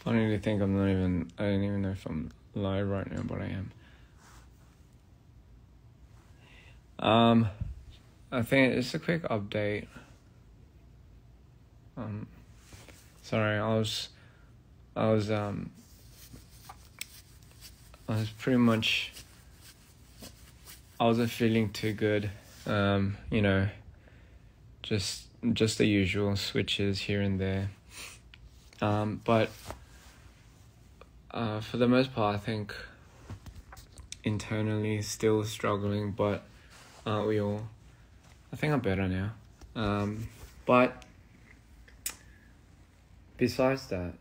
Funny to think I don't even know if I'm live right now, but I am. I think it's a quick update. Sorry, I was pretty much, I wasn't feeling too good. You know, just the usual switches here and there. But for the most part, I think internally still struggling, but aren't we all? I think I'm better now. But besides that,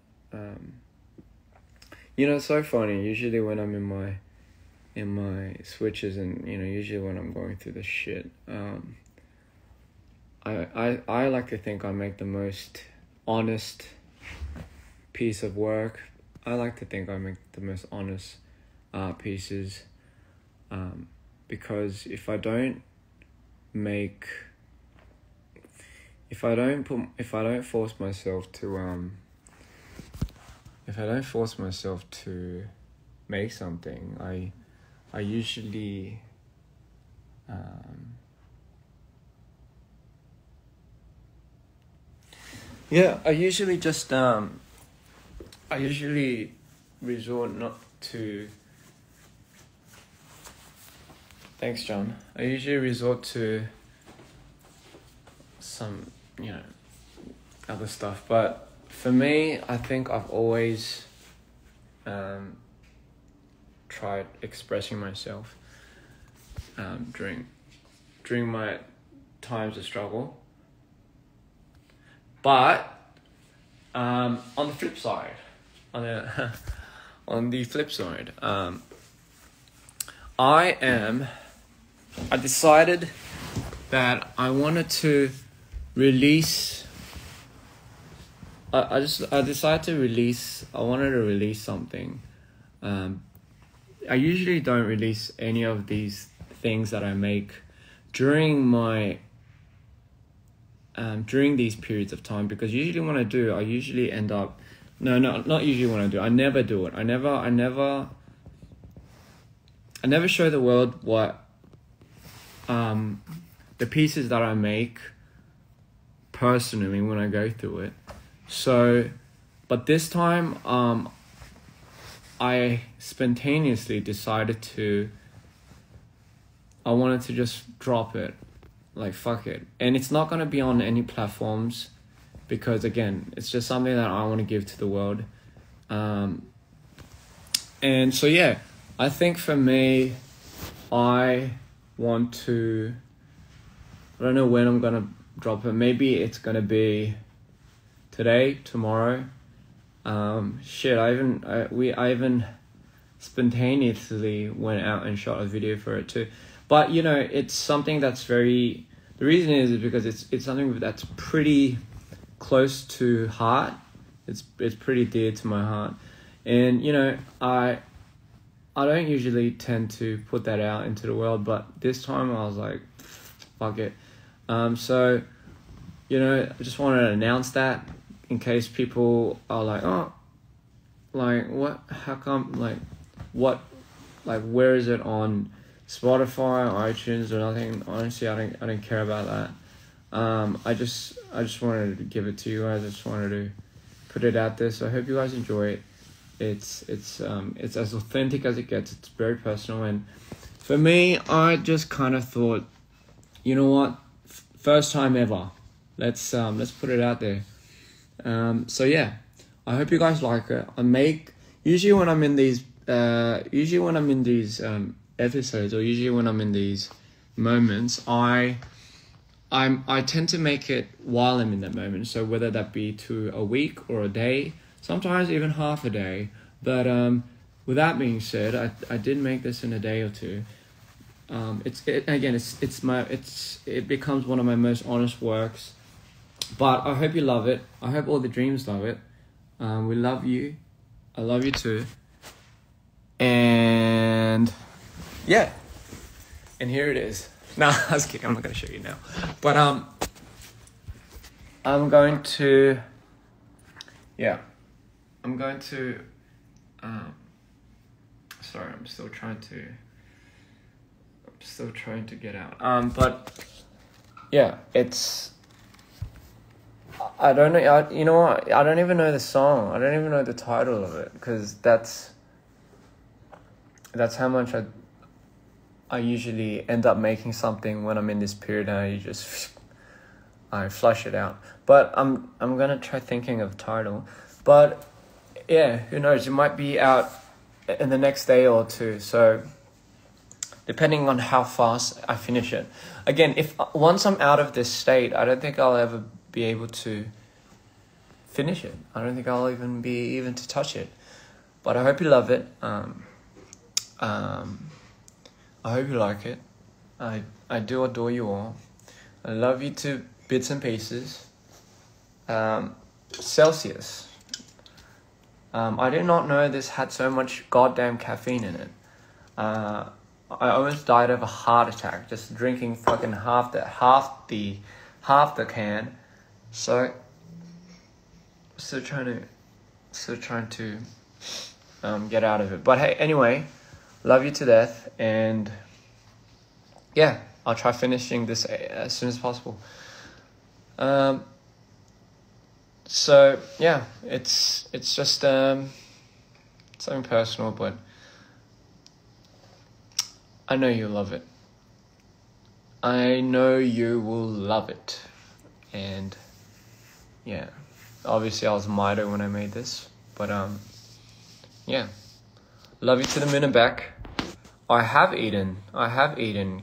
you know, it's so funny. Usually when I'm in my switches, and you know, usually when I'm going through this shit, I like to think I make the most honest piece of work. I like to think I make the most honest pieces, because if I don't force myself to make something, I usually I usually resort not to. Thanks, John. I usually resort to some, you know, other stuff. But for me, I think I've always tried expressing myself during my times of struggle. But on the flip side, I decided that I wanted to release. I wanted to release something. I usually don't release any of these things that I make during these periods of time, because usually when I do, I usually end up. Not usually when I do. I never do it. I never show the world what the pieces that I make personally when I go through it. So, but this time, I spontaneously decided I wanted to just drop it. Like, fuck it. And it's not going to be on any platforms, because again, it's just something that I want to give to the world. And so, yeah, I think for me, I want to, I don't know when I'm going to drop it. Maybe it's going to be today, tomorrow. I even spontaneously went out and shot a video for it too. But, you know, it's something that's the reason is because it's something that's pretty close to heart. It's pretty dear to my heart. And, you know, I don't usually tend to put that out into the world, but this time I was like, fuck it. So, you know, I just wanted to announce that in case people are like, oh, like, what, how come, like, what, like, where is it on Spotify or iTunes or nothing? Honestly, I don't care about that. I just wanted to give it to you guys. I just wanted to put it out there. So I hope you guys enjoy it. It's as authentic as it gets. It's very personal, and for me, I just kind of thought, you know what, first time ever. Let's put it out there. So yeah, I hope you guys like it. Usually when I'm in these episodes, or usually when I'm in these moments, I tend to make it while I'm in that moment. So whether that be to a week or a day, sometimes even half a day. But with that being said, I did make this in a day or two. It becomes one of my most honest works. But I hope you love it. I hope all the dreams love it. We love you. I love you too. And yeah. And here it is. No, I was kidding. I'm not going to show you now. But I'm going to, yeah. I'm going to. Sorry, I'm still trying to get out. But yeah, it's. I don't know. You know what? I don't even know the song. I don't even know the title of it, because that's how much I usually end up making something when I'm in this period, and I flush it out. But I'm gonna try thinking of the title. But yeah, who knows? It might be out in the next day or two. So depending on how fast I finish it. Again, once I'm out of this state, I don't think I'll ever be able to finish it. I don't think I'll even be to touch it. But I hope you love it. I hope you like it. I do adore you all. I love you to bits and pieces. Celsius. I did not know this had so much goddamn caffeine in it. I almost died of a heart attack just drinking fucking half the can. So still trying to get out of it. But hey, anyway, love you to death, and yeah, I'll try finishing this as soon as possible. So yeah, it's just something personal, but I know you'll love it. I know you will love it. And yeah, obviously I was a miter when I made this, but yeah, love you to the moon and back. I have eaten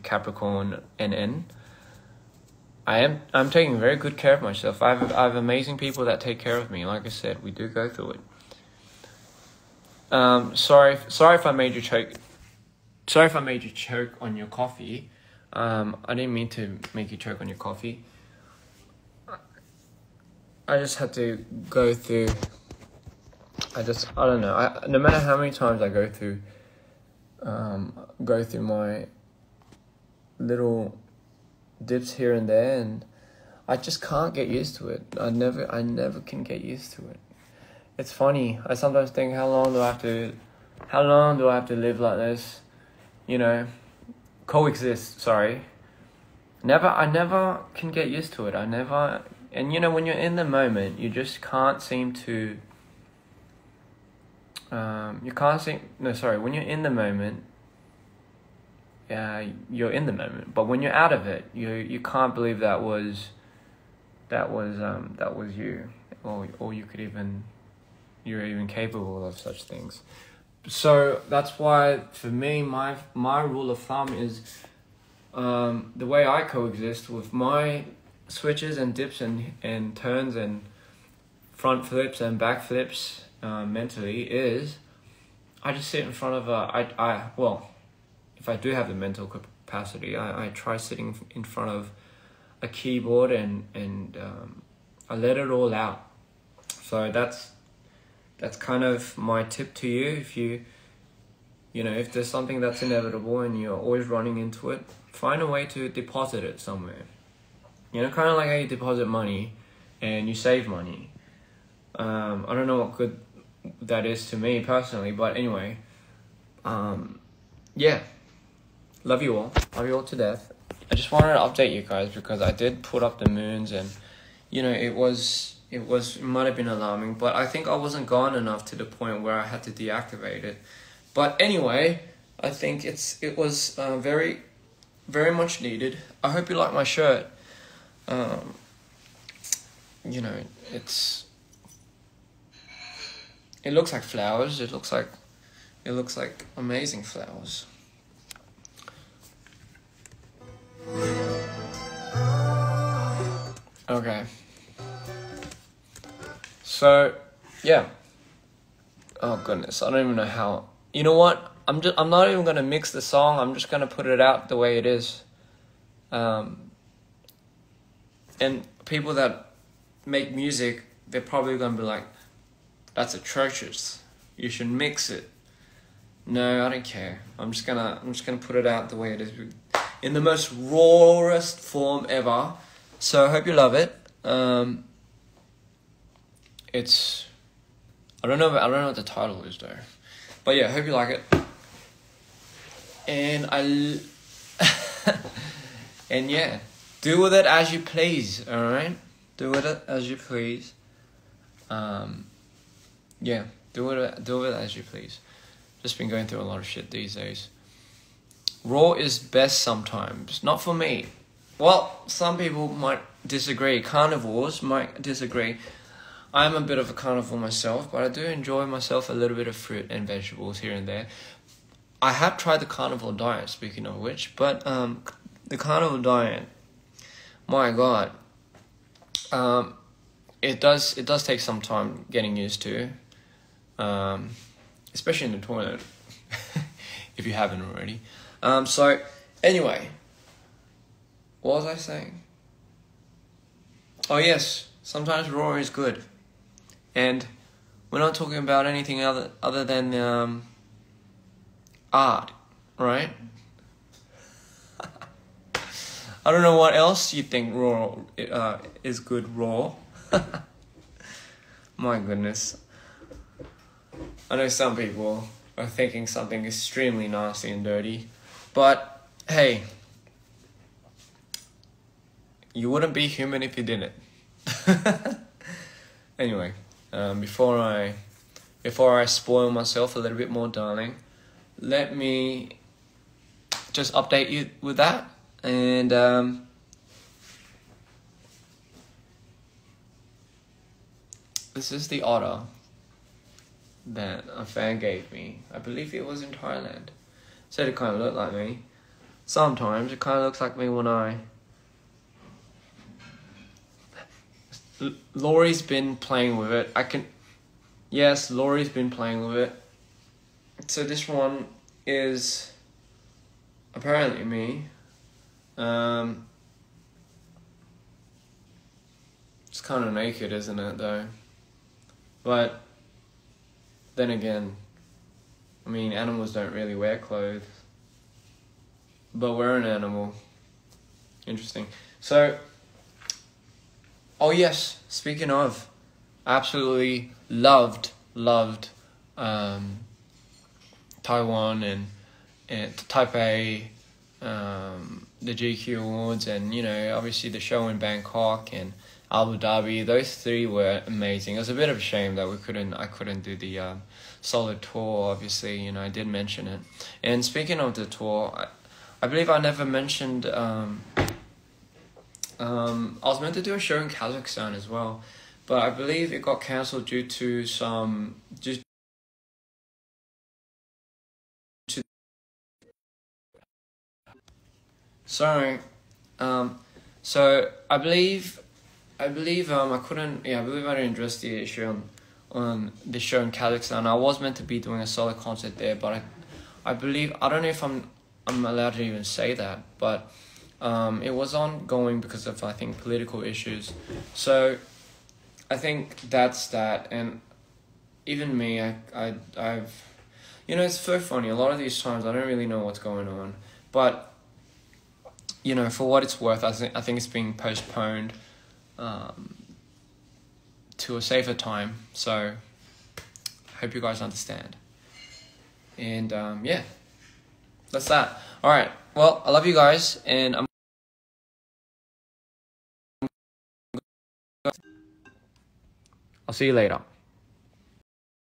Capricorn NN. I'm taking very good care of myself. I have amazing people that take care of me. Like I said, we do go through it. Sorry if I made you choke. Sorry if I made you choke on your coffee. I didn't mean to make you choke on your coffee. I just had to go through. I don't know. No matter how many times I go through my little dips here and there, and I just can't get used to it. I never can get used to it. It's funny. I sometimes think, how long do I have to live like this? You know, coexist. Sorry. I never can get used to it. And you know, when you're in the moment, you just can't seem to. When you're in the moment, you're in the moment. But when you're out of it, you can't believe that was you, or you're even capable of such things. So that's why, for me, my rule of thumb is the way I coexist with my switches and dips and turns and front flips and back flips mentally is I just sit in front of if I do have the mental capacity, I try sitting in front of a keyboard and I let it all out. So that's kind of my tip to you. If if there's something that's inevitable and you're always running into it, find a way to deposit it somewhere. Kind of like how you deposit money and you save money. I don't know what good that is to me personally, but anyway, yeah, love you all to death. I just wanted to update you guys because I did put up the moons, and it might have been alarming, but I think I wasn't gone enough to the point where I had to deactivate it. But anyway, I think it was very, very much needed. I hope you like my shirt. It looks like flowers. It looks like amazing flowers. Okay. So, yeah. Oh goodness, I don't even know how. You know what? I'm not even gonna mix the song. I'm just gonna put it out the way it is. And people that make music, they're probably gonna be like, "That's atrocious. You should mix it." No, I don't care. I'm just gonna put it out the way it is, in the most rawest form ever. So I hope you love it. I don't know what the title is though. But yeah, hope you like it. And and yeah, do with it as you please, alright? Do with it as you please. Yeah, do with it as you please. Just been going through a lot of shit these days. Raw is best sometimes. Not for me. Well, some people might disagree. Carnivores might disagree. I'm a bit of a carnivore myself, but I do enjoy myself a little bit of fruit and vegetables here and there. I have tried the carnivore diet, speaking of which, but the carnivore diet, my God, it does take some time getting used to, especially in the toilet, if you haven't already. So anyway, what was I saying? Oh yes, sometimes raw is good, and we're not talking about anything other than art, right? I don't know what else you think raw is good raw. My goodness. I know some people are thinking something extremely nasty and dirty, but hey, you wouldn't be human if you didn't. Anyway, before I spoil myself a little bit more, darling, let me just update you with that. And this is the otter that a fan gave me. I believe it was in Thailand. Said it kind of looked like me. Sometimes it kind of looks like me when Laurie's been playing with it. Yes, Laurie's been playing with it. So this one is apparently me. It's kind of naked, isn't it, though? But then again, I mean, animals don't really wear clothes. But we're an animal. Interesting. So, oh yes, speaking of, absolutely loved Taiwan and Taipei, the GQ Awards, and you know, obviously the show in Bangkok and Abu Dhabi. Those three were amazing. It was a bit of a shame that I couldn't do the solo tour. Obviously, you know, I did mention it. And speaking of the tour, I believe I never mentioned. I was meant to do a show in Kazakhstan as well, but I believe it got cancelled due to some Sorry. So I believe I couldn't. Yeah, I believe I didn't address the issue on the show in Kazakhstan. I was meant to be doing a solo concert there, but I believe, I don't know if I'm allowed to even say that, but it was ongoing because of, I think, political issues. So I think that's that. And even me, I've you know, it's so funny. A lot of these times I don't really know what's going on, but you know, for what it's worth, I think it's being postponed to a safer time. So, hope you guys understand. And yeah, that's that. All right. Well, I love you guys, and I'll see you later.